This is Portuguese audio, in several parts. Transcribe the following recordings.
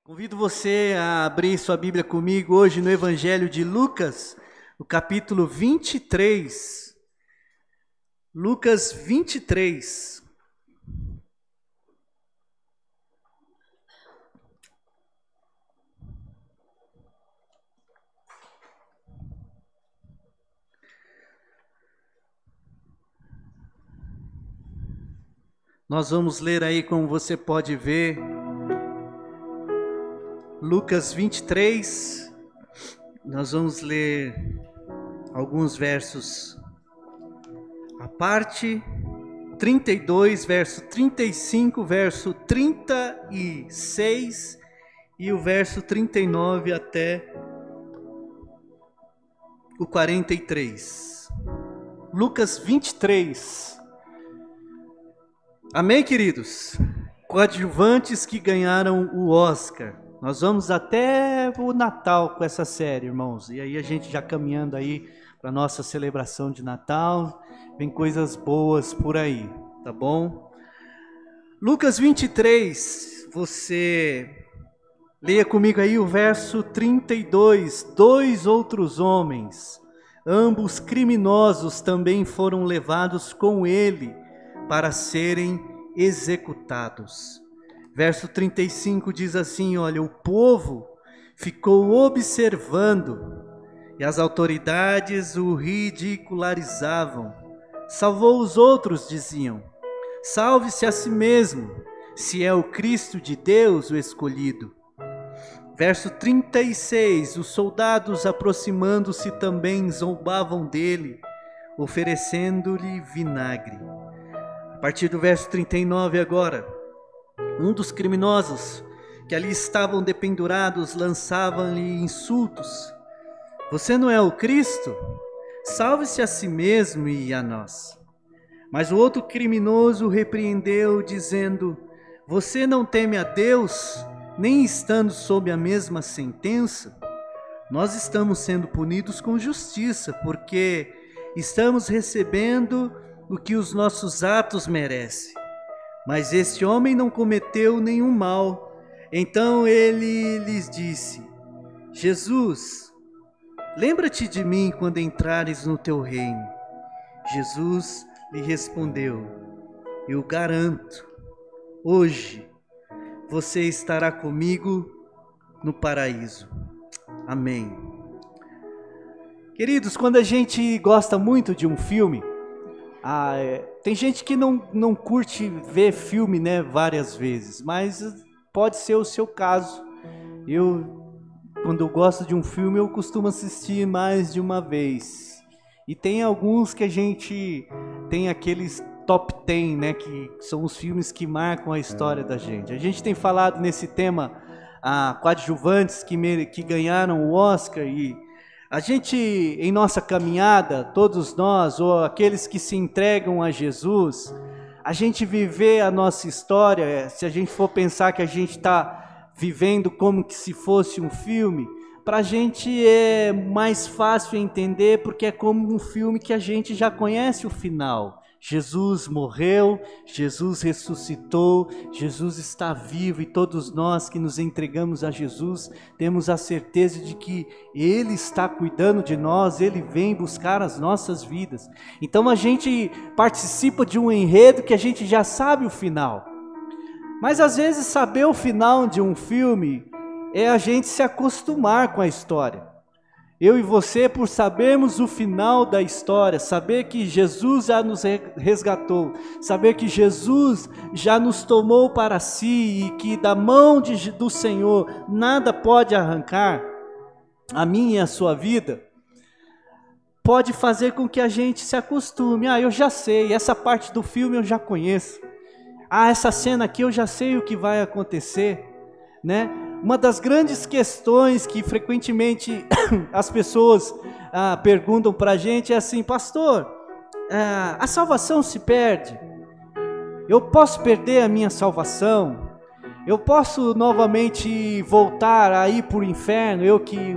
Convido você a abrir sua Bíblia comigo hoje no Evangelho de Lucas, no capítulo 23. Lucas 23. Nós vamos ler aí, como você pode ver, Lucas 23, nós vamos ler alguns versos a parte, 32, verso 35, verso 36 e o verso 39 até o 43. Lucas 23. Amém, queridos? Coadjuvantes que ganharam o Oscar. Nós vamos até o Natal com essa série, irmãos. E aí a gente já caminhando aí para a nossa celebração de Natal. Vem coisas boas por aí, tá bom? Lucas 23, você leia comigo aí o verso 32. Dois outros homens, ambos criminosos, também foram levados com ele para serem executados. Verso 35 diz assim, olha, o povo ficou observando e as autoridades o ridicularizavam. Salvou os outros, diziam, salve-se a si mesmo, se é o Cristo de Deus o escolhido. Verso 36, os soldados aproximando-se também zombavam dele, oferecendo-lhe vinagre. A partir do verso 39 agora, um dos criminosos que ali estavam dependurados lançava-lhe insultos. Você não é o Cristo? Salve-se a si mesmo e a nós. Mas o outro criminoso repreendeu, dizendo, você não teme a Deus, nem estando sob a mesma sentença? Nós estamos sendo punidos com justiça, porque estamos recebendo o que os nossos atos merecem. Mas este homem não cometeu nenhum mal. Então ele lhes disse, Jesus, lembra-te de mim quando entrares no teu reino. Jesus lhe respondeu, eu garanto, hoje você estará comigo no paraíso. Amém. Queridos, quando a gente gosta muito de um filme, tem gente que não curte ver filme, né, várias vezes, mas pode ser o seu caso. Quando eu gosto de um filme, eu costumo assistir mais de uma vez. E tem alguns que a gente tem aqueles top 10, né, que são os filmes que marcam a história da gente. A gente tem falado nesse tema coadjuvantes que ganharam o Oscar, e a gente, em nossa caminhada, todos nós, ou aqueles que se entregam a Jesus, a gente viver a nossa história, se a gente for pensar que a gente está vivendo como que se fosse um filme, para a gente é mais fácil entender, porque é como um filme que a gente já conhece o final. Jesus morreu, Jesus ressuscitou, Jesus está vivo, e todos nós que nos entregamos a Jesus temos a certeza de que Ele está cuidando de nós, Ele vem buscar as nossas vidas. Então a gente participa de um enredo que a gente já sabe o final. Mas às vezes saber o final de um filme é a gente se acostumar com a história. Eu e você, por sabermos o final da história, saber que Jesus já nos resgatou, saber que Jesus já nos tomou para si e que da mão do Senhor nada pode arrancar a minha e a sua vida, pode fazer com que a gente se acostume. Eu já sei, essa parte do filme eu já conheço. Essa cena aqui eu já sei o que vai acontecer, né? Uma das grandes questões que frequentemente as pessoas perguntam para a gente é assim, pastor, a salvação se perde? Eu posso perder a minha salvação? Eu posso novamente voltar a ir para o inferno? Eu que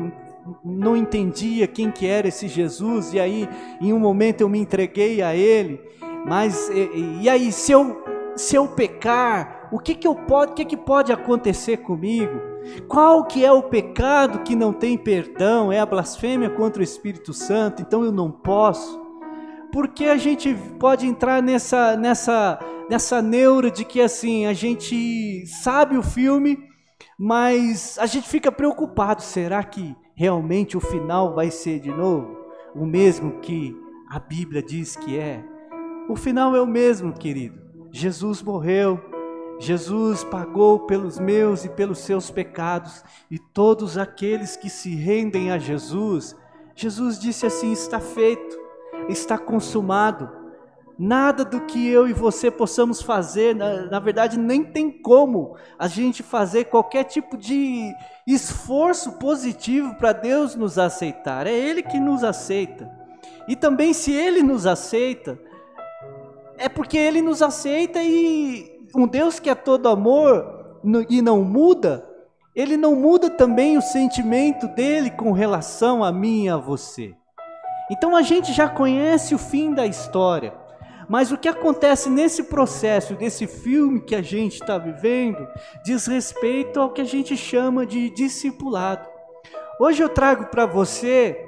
não entendia quem que era esse Jesus, e aí em um momento eu me entreguei a Ele, mas e aí se eu pecar, o que pode acontecer comigo? Qual que é o pecado que não tem perdão? É a blasfêmia contra o Espírito Santo, então eu não posso. Porque a gente pode entrar nessa neura de que assim, a gente sabe o filme, mas a gente fica preocupado, será que realmente o final vai ser de novo o mesmo que a Bíblia diz que é? O final é o mesmo, querido. Jesus morreu, Jesus pagou pelos meus e pelos seus pecados, e todos aqueles que se rendem a Jesus, Jesus disse assim: está feito, está consumado. Nada do que eu e você possamos fazer, na verdade nem tem como a gente fazer qualquer tipo de esforço positivo para Deus nos aceitar. É Ele que nos aceita. E também se Ele nos aceita, é porque Ele nos aceita, e um Deus que é todo amor e não muda, Ele não muda também o sentimento dEle com relação a mim e a você. Então a gente já conhece o fim da história. Mas o que acontece nesse processo, desse filme que a gente está vivendo, diz respeito ao que a gente chama de discipulado. Hoje eu trago para você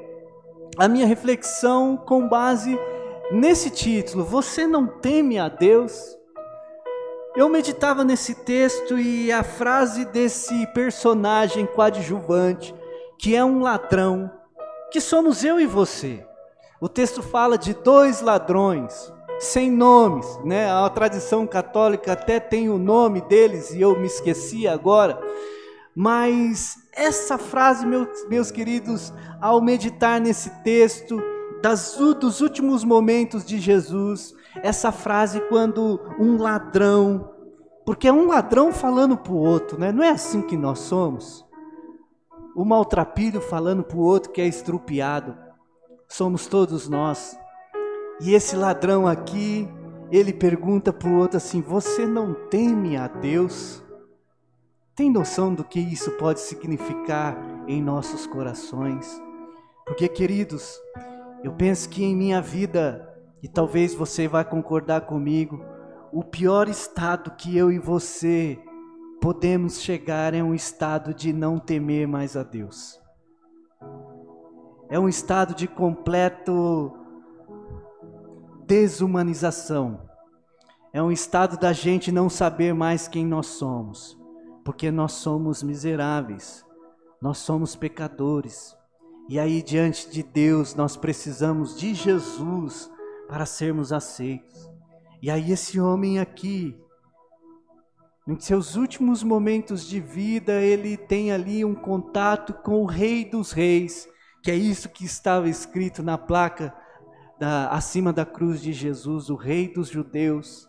a minha reflexão com base nesse título: Você não teme a Deus? Eu meditava nesse texto e a frase desse personagem coadjuvante, que é um ladrão, que somos eu e você. O texto fala de dois ladrões, sem nomes, né? A tradição católica até tem o nome deles e eu me esqueci agora. Mas essa frase, meus queridos, ao meditar nesse texto dos últimos momentos de Jesus, essa frase quando um ladrão, porque é um ladrão falando para o outro, né? Não é assim que nós somos? O maltrapilho falando para o outro que é estrupiado, somos todos nós. E esse ladrão aqui, ele pergunta para o outro assim: você não teme a Deus? Tem noção do que isso pode significar em nossos corações? Porque, queridos, eu penso que em minha vida, e talvez você vai concordar comigo, o pior estado que eu e você podemos chegar é um estado de não temer mais a Deus. É um estado de completo desumanização. É um estado da gente não saber mais quem nós somos, porque nós somos miseráveis, nós somos pecadores, e aí diante de Deus nós precisamos de Jesus para sermos aceitos. E aí esse homem aqui, em seus últimos momentos de vida, ele tem ali um contato com o Rei dos Reis, que é isso que estava escrito na placa acima da cruz de Jesus, o Rei dos Judeus.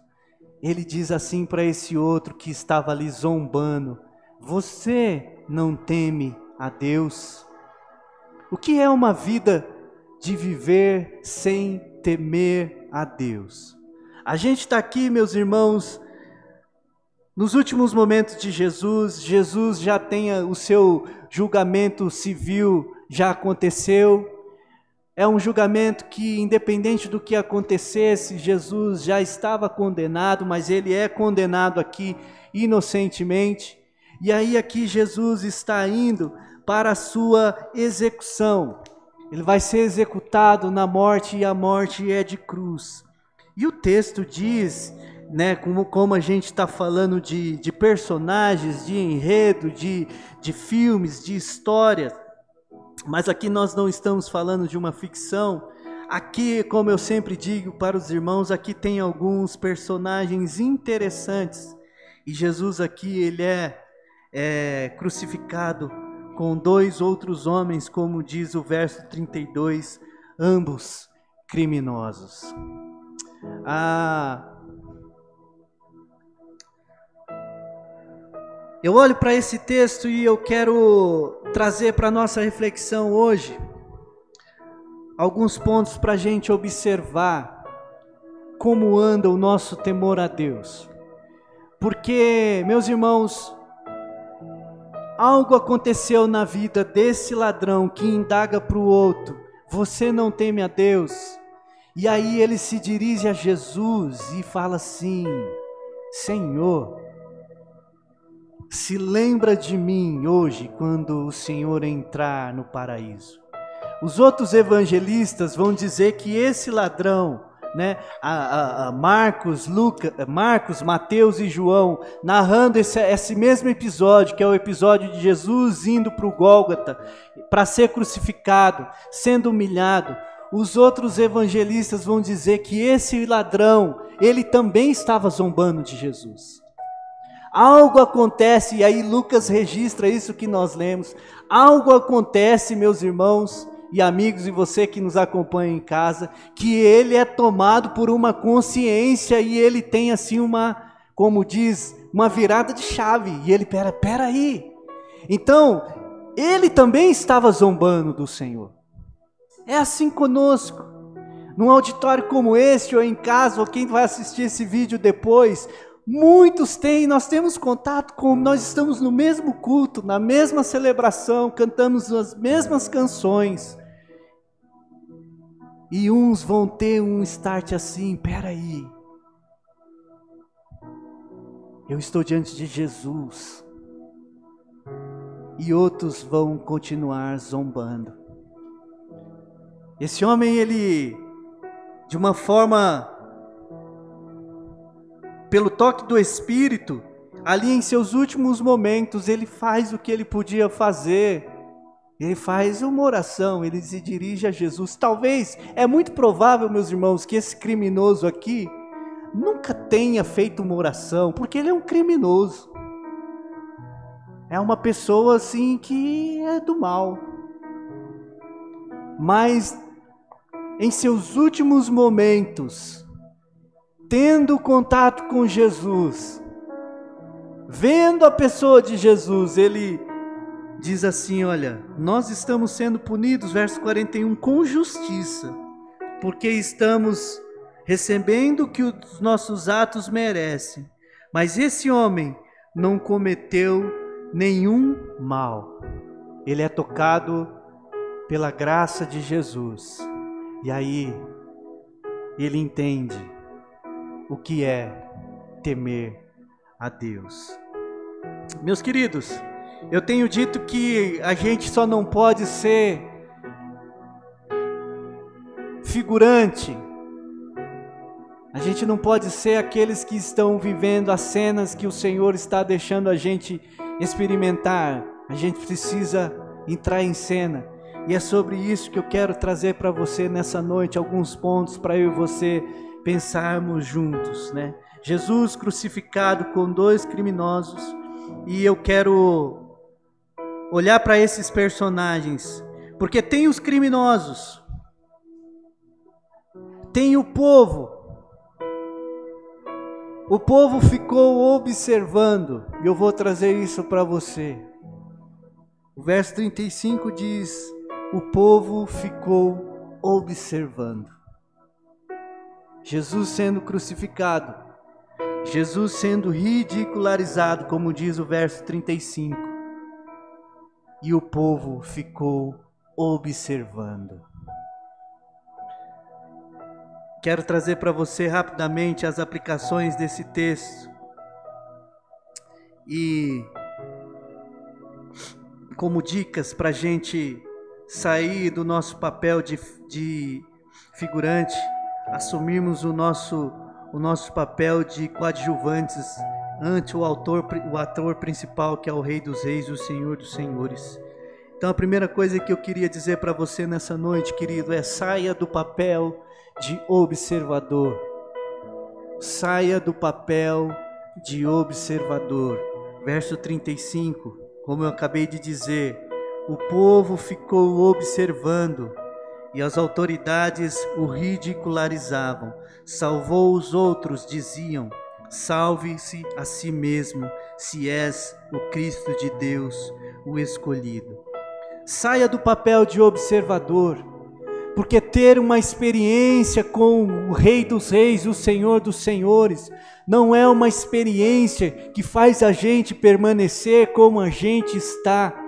Ele diz assim para esse outro que estava ali zombando: você não teme a Deus? O que é uma vida de viver sem temer a Deus? A gente está aqui, meus irmãos, nos últimos momentos de Jesus. Jesus já tem o seu julgamento civil, já aconteceu. É um julgamento que, independente do que acontecesse, Jesus já estava condenado, mas ele é condenado aqui inocentemente. E aí aqui Jesus está indo para a sua execução. Ele vai ser executado na morte, e a morte é de cruz. E o texto diz, né, como a gente está falando de personagens, de enredo, de filmes, de histórias, mas aqui nós não estamos falando de uma ficção. Aqui, como eu sempre digo para os irmãos, aqui tem alguns personagens interessantes. E Jesus aqui, ele é crucificado com dois outros homens, como diz o verso 32, ambos criminosos. Eu olho para esse texto e eu quero trazer para a nossa reflexão hoje alguns pontos para a gente observar como anda o nosso temor a Deus. Porque, meus irmãos, algo aconteceu na vida desse ladrão que indaga para o outro: você não teme a Deus? E aí ele se dirige a Jesus e fala assim: Senhor, se lembra de mim hoje quando o Senhor entrar no paraíso. Os outros evangelistas vão dizer que esse ladrão, né, Marcos, Mateus e João, narrando esse mesmo episódio, que é o episódio de Jesus indo para o Gólgota, para ser crucificado, sendo humilhado. Os outros evangelistas vão dizer que esse ladrão, ele também estava zombando de Jesus. Algo acontece, e aí Lucas registra isso que nós lemos. Algo acontece, meus irmãos e amigos, e você que nos acompanha em casa, que ele é tomado por uma consciência e ele tem assim como diz, uma virada de chave. E ele, peraí. Então, ele também estava zombando do Senhor. É assim conosco. Num auditório como este, ou em casa, ou quem vai assistir esse vídeo depois, nós temos contato nós estamos no mesmo culto, na mesma celebração, cantamos as mesmas canções. E uns vão ter um start assim, peraí. Eu estou diante de Jesus. E outros vão continuar zombando. Esse homem, ele, de uma forma, pelo toque do Espírito, ali em seus últimos momentos, ele faz o que ele podia fazer. Ele faz uma oração, ele se dirige a Jesus. Talvez, é muito provável, meus irmãos, que esse criminoso aqui nunca tenha feito uma oração, porque ele é um criminoso. É uma pessoa assim que é do mal. Mas em seus últimos momentos, tendo contato com Jesus, vendo a pessoa de Jesus, ele diz assim, olha, nós estamos sendo punidos, verso 41, com justiça, porque estamos recebendo o que os nossos atos merecem. Mas esse homem não cometeu nenhum mal. Ele é tocado pela graça de Jesus. E aí, ele entende o que é temer a Deus. Meus queridos, eu tenho dito que a gente só não pode ser figurante. A gente não pode ser aqueles que estão vivendo as cenas que o Senhor está deixando a gente experimentar. A gente precisa entrar em cena. E é sobre isso que eu quero trazer para você nessa noite alguns pontos para eu e você pensarmos juntos, né? Jesus crucificado com dois criminosos, e eu quero olhar para esses personagens, porque tem os criminosos, tem o povo ficou observando, e eu vou trazer isso para você. O verso 35 diz: o povo ficou observando. Jesus sendo crucificado, Jesus sendo ridicularizado, como diz o verso 35, e o povo ficou observando. Quero trazer para você rapidamente as aplicações desse texto e como dicas para a gente sair do nosso papel de figurante, assumirmos o nosso papel de coadjuvantes ante o ator principal, que é o Rei dos Reis e o Senhor dos Senhores. Então a primeira coisa que eu queria dizer para você nessa noite, querido, é: saia do papel de observador. Saia do papel de observador. Verso 35, como eu acabei de dizer, o povo ficou observando e as autoridades o ridicularizavam. Salvou os outros, diziam: salve-se a si mesmo, se és o Cristo de Deus, o escolhido. Saia do papel de observador, porque ter uma experiência com o Rei dos Reis, o Senhor dos Senhores, não é uma experiência que faz a gente permanecer como a gente está.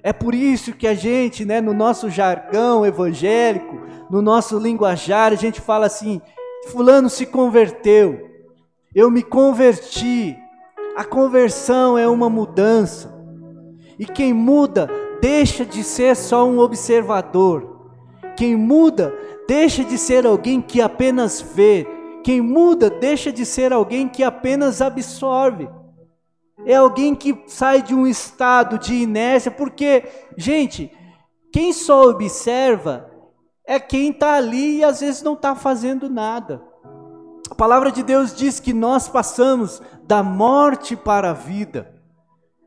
É por isso que a gente, no nosso jargão evangélico, no nosso linguajar, a gente fala assim: fulano se converteu, eu me converti, A conversão é uma mudança. E quem muda deixa de ser só um observador. Quem muda deixa de ser alguém que apenas vê. Quem muda deixa de ser alguém que apenas absorve. É alguém que sai de um estado de inércia, porque, gente, quem só observa é quem está ali e às vezes não está fazendo nada. A palavra de Deus diz que nós passamos da morte para a vida.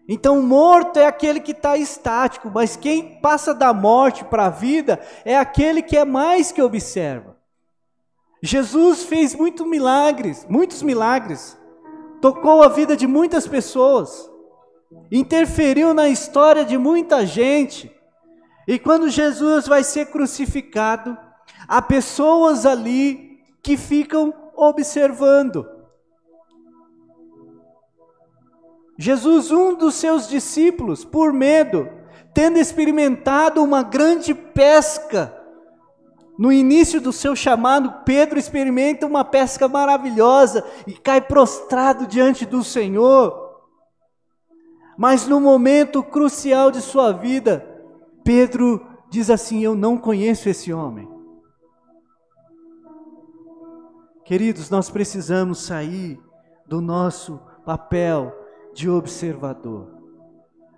Então, morto é aquele que está estático, mas quem passa da morte para a vida é aquele que é mais que observa. Jesus fez muitos milagres, tocou a vida de muitas pessoas, interferiu na história de muita gente. E quando Jesus vai ser crucificado, há pessoas ali que ficam observando. Jesus, um dos seus discípulos, por medo, tendo experimentado uma grande pesca, no início do seu chamado, Pedro experimenta uma pesca maravilhosa e cai prostrado diante do Senhor. Mas no momento crucial de sua vida, Pedro diz assim: eu não conheço esse homem. Queridos, nós precisamos sair do nosso papel de observador.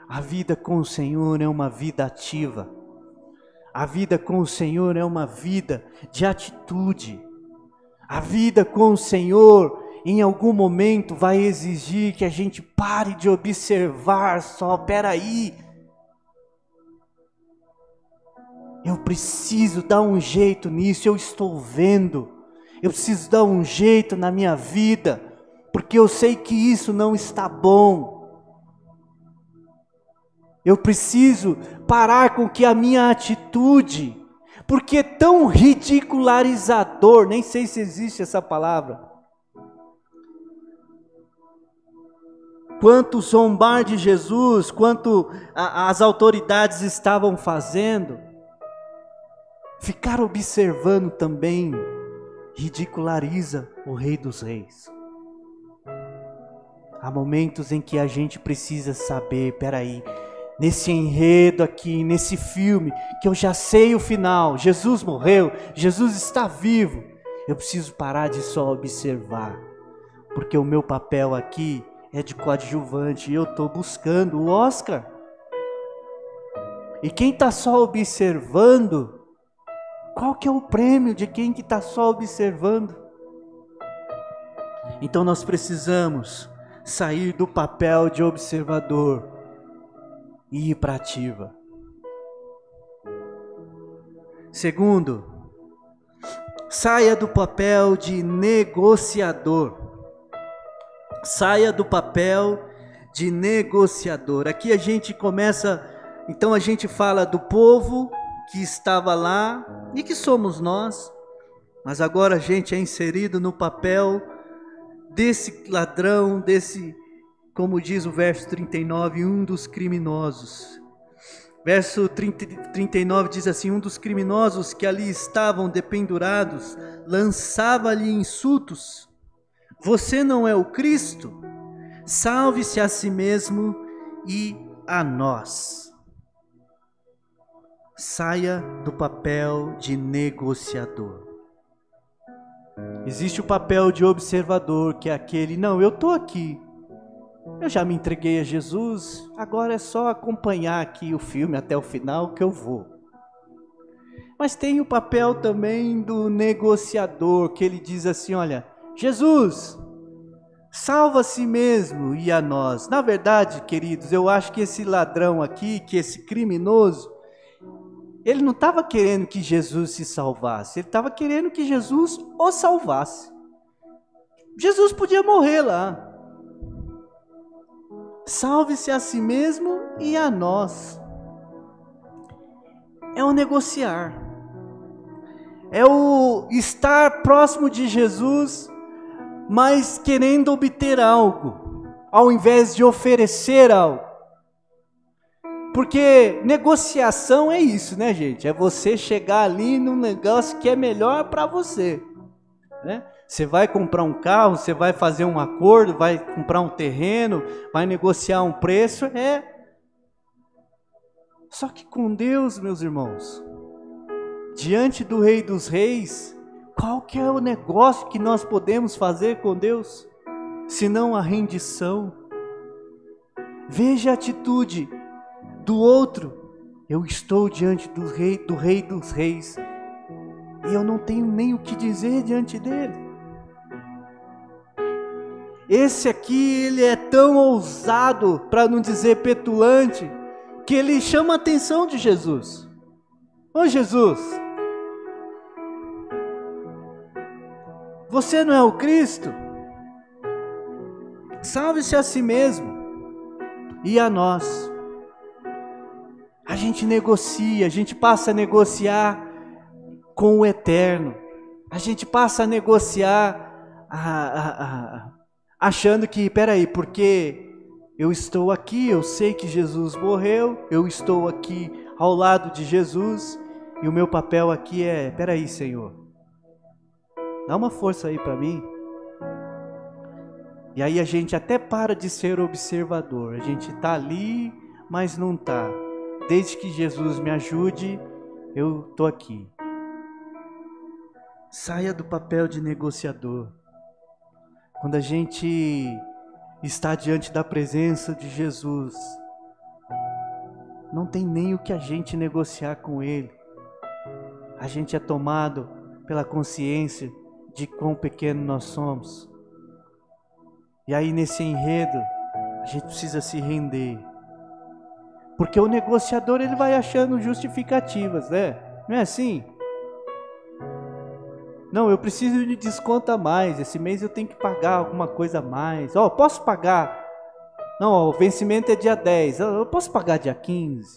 A vida com o Senhor é uma vida ativa. A vida com o Senhor é uma vida de atitude. A vida com o Senhor, em algum momento, vai exigir que a gente pare de observar só. Peraí, eu preciso dar um jeito nisso, eu estou vendo. Eu preciso dar um jeito na minha vida, porque eu sei que isso não está bom. Eu preciso parar com que a minha atitude, porque é tão ridicularizador, nem sei se existe essa palavra, quanto zombar de Jesus, quanto as autoridades estavam fazendo, ficar observando também ridiculariza o Rei dos Reis. Há momentos em que a gente precisa saber, peraí, nesse enredo aqui, nesse filme, que eu já sei o final, Jesus morreu, Jesus está vivo, eu preciso parar de só observar, porque o meu papel aqui é de coadjuvante, e eu estou buscando o Oscar. E quem está só observando, qual que é o prêmio de quem que está só observando? Então nós precisamos sair do papel de observador e ir para ativa. Segundo, saia do papel de negociador. Saia do papel de negociador. Aqui a gente começa, então a gente fala do povo que estava lá e que somos nós, mas agora a gente é inserido no papel desse ladrão, desse, como diz o verso 39, um dos criminosos. Verso 39 diz assim: um dos criminosos que ali estavam dependurados lançava-lhe insultos: você não é o Cristo? Salve-se a si mesmo e a nós. Saia do papel de negociador. Existe o papel de observador, que é aquele: não, eu estou aqui, eu já me entreguei a Jesus, agora é só acompanhar aqui o filme até o final que eu vou. Mas tem o papel também do negociador, que ele diz assim: olha, Jesus, salva a si mesmo e a nós. Na verdade, queridos, eu acho que esse ladrão aqui, que esse criminoso, ele não estava querendo que Jesus se salvasse, ele estava querendo que Jesus o salvasse. Jesus podia morrer lá. Salve-se a si mesmo e a nós. É o negociar. É o estar próximo de Jesus, mas querendo obter algo, ao invés de oferecer algo. Porque negociação é isso, né, gente? É você chegar ali num negócio que é melhor para você, né? Você vai comprar um carro, você vai fazer um acordo, vai comprar um terreno, vai negociar um preço, Só que com Deus, meus irmãos, diante do Rei dos Reis, qual que é o negócio que nós podemos fazer com Deus, senão a rendição? Veja a atitude do outro. Eu estou diante do Rei dos Reis, e eu não tenho nem o que dizer diante dele. Esse aqui, ele é tão ousado, para não dizer petulante, que ele chama a atenção de Jesus. Ô Jesus, você não é o Cristo? Salve-se a si mesmo e a nós. A gente negocia, a gente passa a negociar com o Eterno. A gente passa a negociar achando que, peraí, porque eu estou aqui, eu sei que Jesus morreu, eu estou aqui ao lado de Jesus, e o meu papel aqui é, peraí, Senhor, dá uma força aí para mim. E aí a gente até para de ser observador, a gente está ali, mas não está. Desde que Jesus me ajude, eu estou aqui. Saia do papel de negociador. Quando a gente está diante da presença de Jesus, não tem nem o que a gente negociar com Ele. A gente é tomado pela consciência de quão pequeno nós somos. E aí nesse enredo, a gente precisa se render. Porque o negociador, ele vai achando justificativas, né? Não é assim? Não, eu preciso de desconto a mais, esse mês eu tenho que pagar alguma coisa a mais. Posso pagar? Não, o vencimento é dia 10, eu posso pagar dia 15.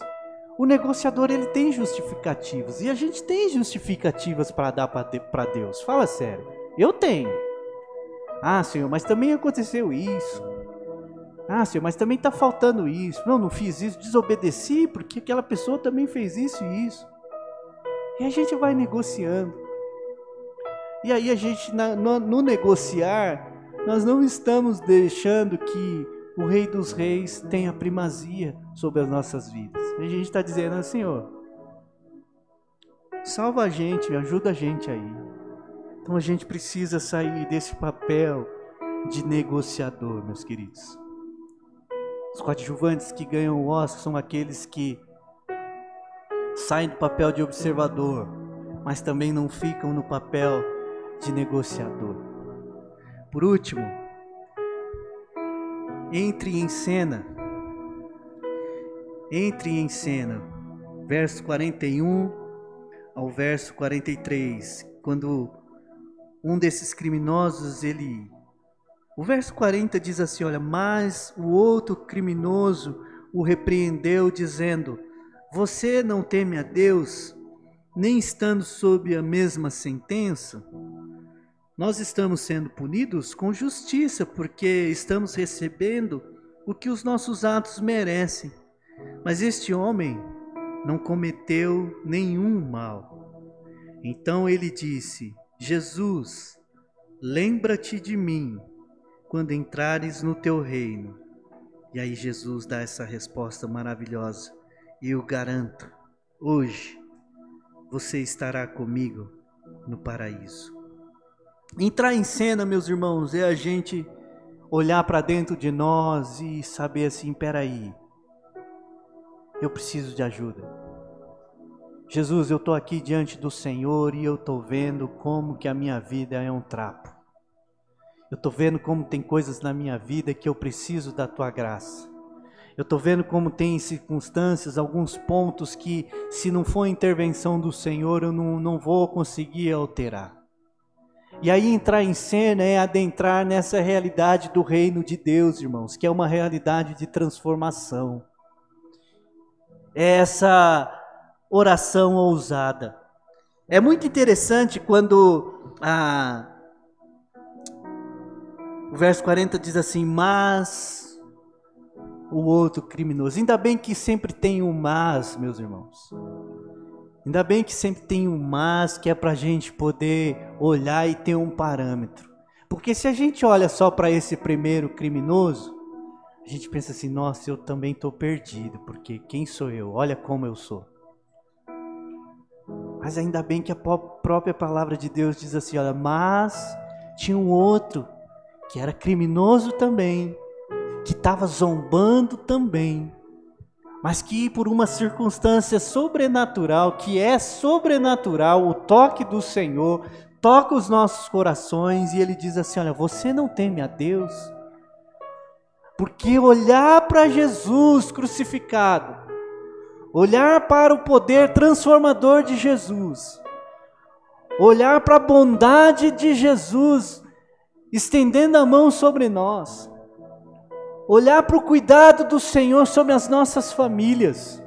O negociador, ele tem justificativas, e a gente tem justificativas para dar para Deus. Fala sério, eu tenho. Ah, Senhor, mas também aconteceu isso. Ah, Senhor, mas também está faltando isso. Não fiz isso, desobedeci, porque aquela pessoa também fez isso e isso. E a gente vai negociando. E aí a gente, no negociar, nós não estamos deixando que o Rei dos Reis tenha primazia sobre as nossas vidas. A gente está dizendo, Senhor, salva a gente, ajuda a gente aí. Então a gente precisa sair desse papel de negociador, meus queridos. Os coadjuvantes que ganham o Oscar são aqueles que saem do papel de observador, mas também não ficam no papel de negociador. Por último, entre em cena, verso 41 ao verso 43, quando um desses criminosos, o verso 40 diz assim, olha, mas o outro criminoso o repreendeu, dizendo, você não teme a Deus, nem estando sob a mesma sentença? Nós estamos sendo punidos com justiça, porque estamos recebendo o que os nossos atos merecem. Mas este homem não cometeu nenhum mal. Então ele disse, Jesus, lembra-te de mim quando entrares no teu reino. E aí Jesus dá essa resposta maravilhosa. E eu garanto, hoje você estará comigo no paraíso. Entrar em cena, meus irmãos, é a gente olhar para dentro de nós e saber assim, peraí, eu preciso de ajuda. Jesus, eu estou aqui diante do Senhor e eu estou vendo como que a minha vida é um trapo. Eu estou vendo como tem coisas na minha vida que eu preciso da Tua graça. Eu estou vendo como tem circunstâncias, alguns pontos que, se não for a intervenção do Senhor, eu não vou conseguir alterar. E aí entrar em cena é adentrar nessa realidade do reino de Deus, irmãos, que é uma realidade de transformação. É essa oração ousada. É muito interessante quando o verso 40 diz assim, mas o outro criminoso. Ainda bem que sempre tem um mas, meus irmãos. Ainda bem que sempre tem um mas, que é para a gente poder olhar e ter um parâmetro. Porque se a gente olha só para esse primeiro criminoso, a gente pensa assim, nossa, eu também estou perdido, porque quem sou eu? Olha como eu sou. Mas ainda bem que a própria palavra de Deus diz assim, olha, mas tinha um outro, que era criminoso também, que estava zombando também, mas que por uma circunstância sobrenatural, que é sobrenatural, o toque do Senhor, toca os nossos corações e Ele diz assim, olha, você não teme a Deus? Porque olhar para Jesus crucificado, olhar para o poder transformador de Jesus, olhar para a bondade de Jesus, estendendo a mão sobre nós, olhar para o cuidado do Senhor sobre as nossas famílias,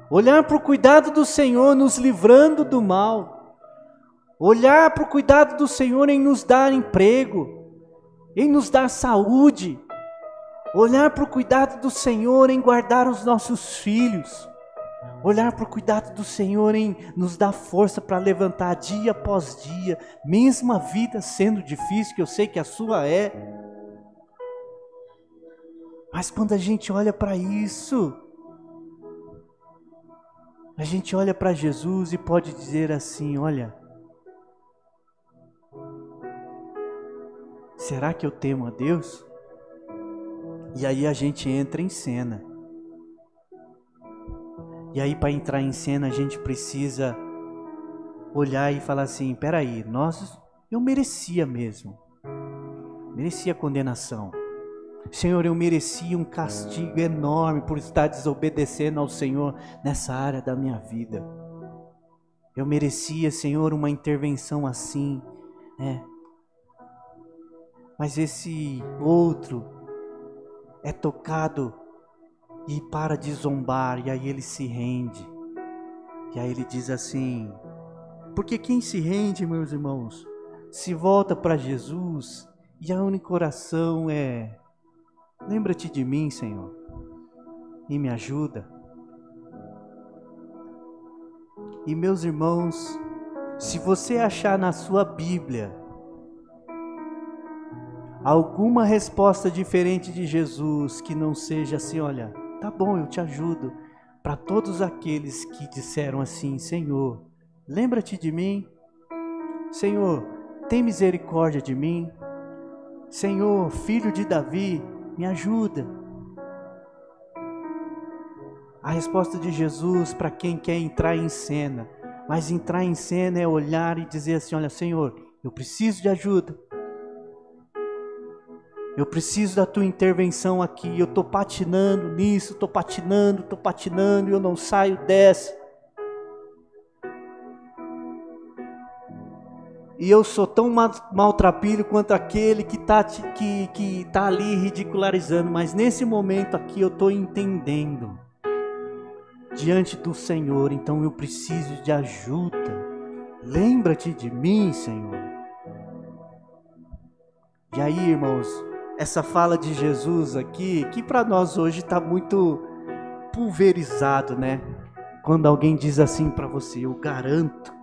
olhar para o cuidado do Senhor nos livrando do mal, olhar para o cuidado do Senhor em nos dar emprego, em nos dar saúde, olhar para o cuidado do Senhor em guardar os nossos filhos, olhar para o cuidado do Senhor em nos dar força para levantar dia após dia, mesmo a vida sendo difícil, que eu sei que a sua é. Mas quando a gente olha para isso, a gente olha para Jesus e pode dizer assim, olha, será que eu temo a Deus? E aí a gente entra em cena. E aí para entrar em cena a gente precisa olhar e falar assim, peraí, eu merecia mesmo. Merecia condenação. Senhor, eu merecia um castigo enorme por estar desobedecendo ao Senhor nessa área da minha vida. Eu merecia, Senhor, uma intervenção assim, Mas esse outro é tocado e para de zombar, e aí ele se rende. E aí ele diz assim, porque quem se rende, meus irmãos, se volta para Jesus, e a única oração é, lembra-te de mim, Senhor, e me ajuda. E meus irmãos, se você achar na sua Bíblia alguma resposta diferente de Jesus, que não seja assim, olha, tá bom, eu te ajudo, para todos aqueles que disseram assim, Senhor, lembra-te de mim, Senhor, tem misericórdia de mim, Senhor, filho de Davi, me ajuda. A resposta de Jesus para quem quer entrar em cena, mas entrar em cena é olhar e dizer assim, olha, Senhor, eu preciso de ajuda, eu preciso da tua intervenção aqui, eu estou patinando nisso, estou patinando, e eu não saio dessa. E eu sou tão maltrapilho quanto aquele que tá ali ridicularizando, mas nesse momento aqui eu estou entendendo, diante do Senhor, então eu preciso de ajuda, lembra-te de mim, Senhor. E aí, irmãos, essa fala de Jesus aqui, que para nós hoje está muito pulverizado, né? Quando alguém diz assim para você, eu garanto,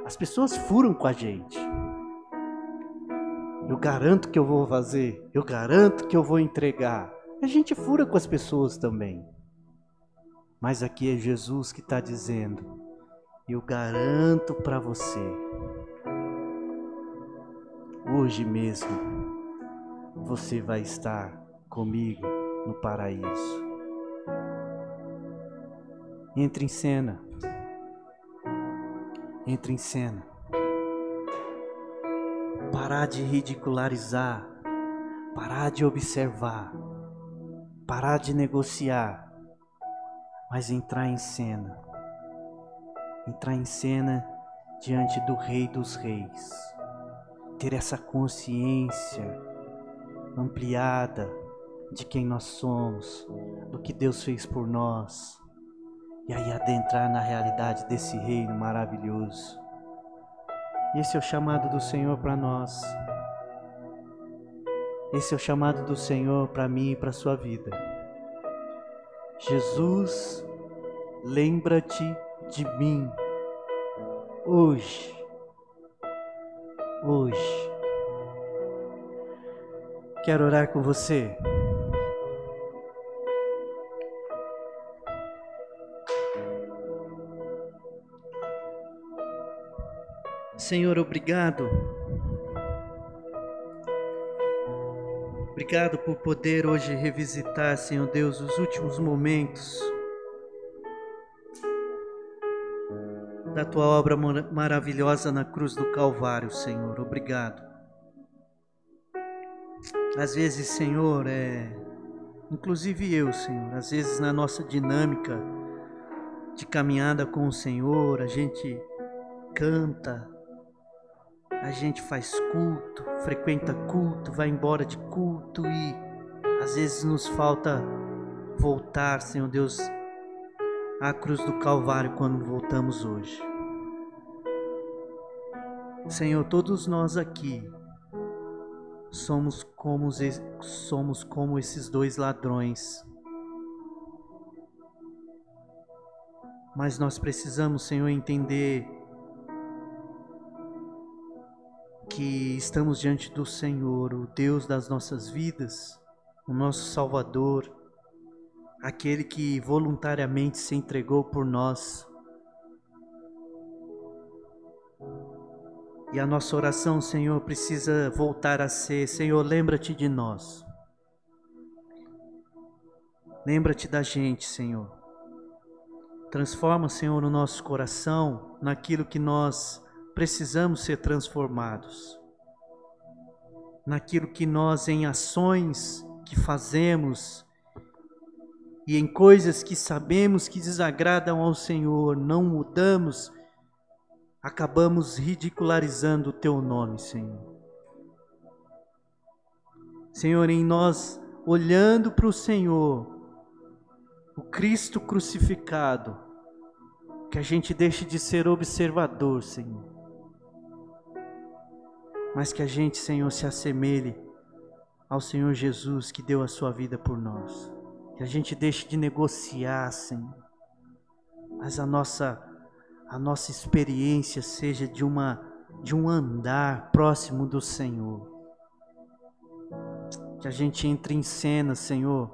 as pessoas furam com a gente. Eu garanto que eu vou fazer, eu garanto que eu vou entregar. A gente fura com as pessoas também. Mas aqui é Jesus que está dizendo, eu garanto para você, hoje mesmo, você vai estar comigo no paraíso. Entre em cena. Entre em cena. Parar de ridicularizar. Parar de observar. Parar de negociar. Mas entrar em cena. Entrar em cena diante do Rei dos Reis. Ter essa consciência ampliada de quem nós somos, do que Deus fez por nós, e aí adentrar na realidade desse reino maravilhoso. Esse é o chamado do Senhor para nós. Esse é o chamado do Senhor para mim e para a sua vida. Jesus, lembra-te de mim, hoje. Quero orar com você. Senhor, obrigado. Obrigado por poder hoje revisitar, Senhor Deus, os últimos momentos da Tua obra maravilhosa na cruz do Calvário, Senhor. Obrigado. Às vezes, Senhor, inclusive eu, Senhor, às vezes na nossa dinâmica de caminhada com o Senhor, a gente canta, a gente faz culto, frequenta culto, vai embora de culto e às vezes nos falta voltar, Senhor Deus, à cruz do Calvário quando voltamos hoje. Senhor, todos nós aqui somos como esses dois ladrões. Mas nós precisamos, Senhor, entender que estamos diante do Senhor, o Deus das nossas vidas, o nosso Salvador, aquele que voluntariamente se entregou por nós. E a nossa oração, Senhor, precisa voltar a ser: Senhor, lembra-te de nós. Lembra-te da gente, Senhor. Transforma, Senhor, o nosso coração naquilo que nós precisamos ser transformados. Naquilo que nós, em ações que fazemos e em coisas que sabemos que desagradam ao Senhor, não mudamos, acabamos ridicularizando o Teu nome, Senhor. Senhor, em nós, olhando para o Senhor, o Cristo crucificado, que a gente deixe de ser observador, Senhor, mas que a gente, Senhor, se assemelhe ao Senhor Jesus que deu a sua vida por nós. Que a gente deixe de negociar, Senhor, mas a nossa experiência seja de um andar próximo do Senhor. Que a gente entre em cena, Senhor,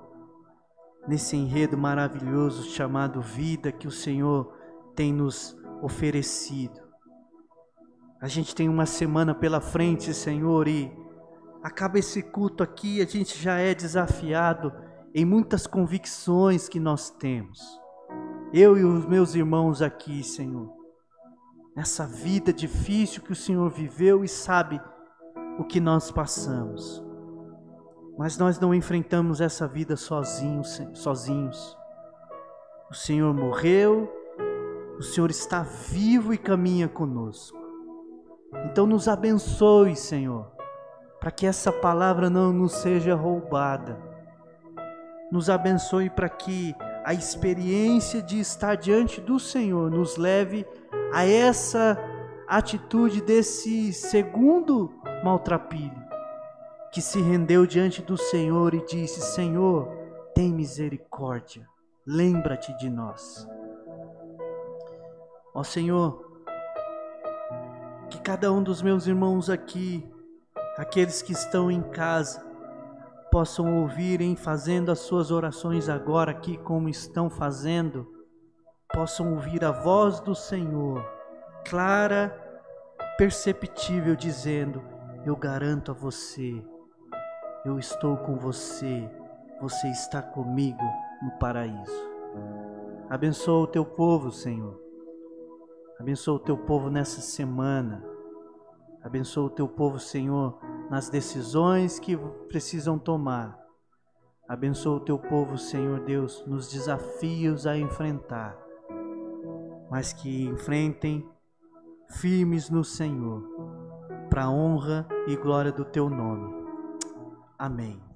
nesse enredo maravilhoso chamado vida que o Senhor tem nos oferecido. A gente tem uma semana pela frente, Senhor, e acaba esse culto aqui, a gente já é desafiado em muitas convicções que nós temos. Eu e os meus irmãos aqui, Senhor, nessa vida difícil que o Senhor viveu e sabe o que nós passamos. Mas nós não enfrentamos essa vida sozinhos. O Senhor morreu, o Senhor está vivo e caminha conosco. Então nos abençoe, Senhor, para que essa palavra não nos seja roubada. Nos abençoe para que a experiência de estar diante do Senhor nos leve a essa atitude desse segundo maltrapilho, que se rendeu diante do Senhor e disse: Senhor, tem misericórdia, lembra-te de nós. Ó Senhor, que cada um dos meus irmãos aqui, aqueles que estão em casa, possam ouvirem fazendo as suas orações agora aqui como estão fazendo, possam ouvir a voz do Senhor, clara, perceptível, dizendo: eu garanto a você, eu estou com você, você está comigo no paraíso. Abençoa o teu povo, Senhor. Abençoa o teu povo nessa semana. Abençoa o teu povo, Senhor, nas decisões que precisam tomar. Abençoa o teu povo, Senhor Deus, nos desafios a enfrentar, mas que enfrentem firmes no Senhor, para a honra e glória do teu nome. Amém.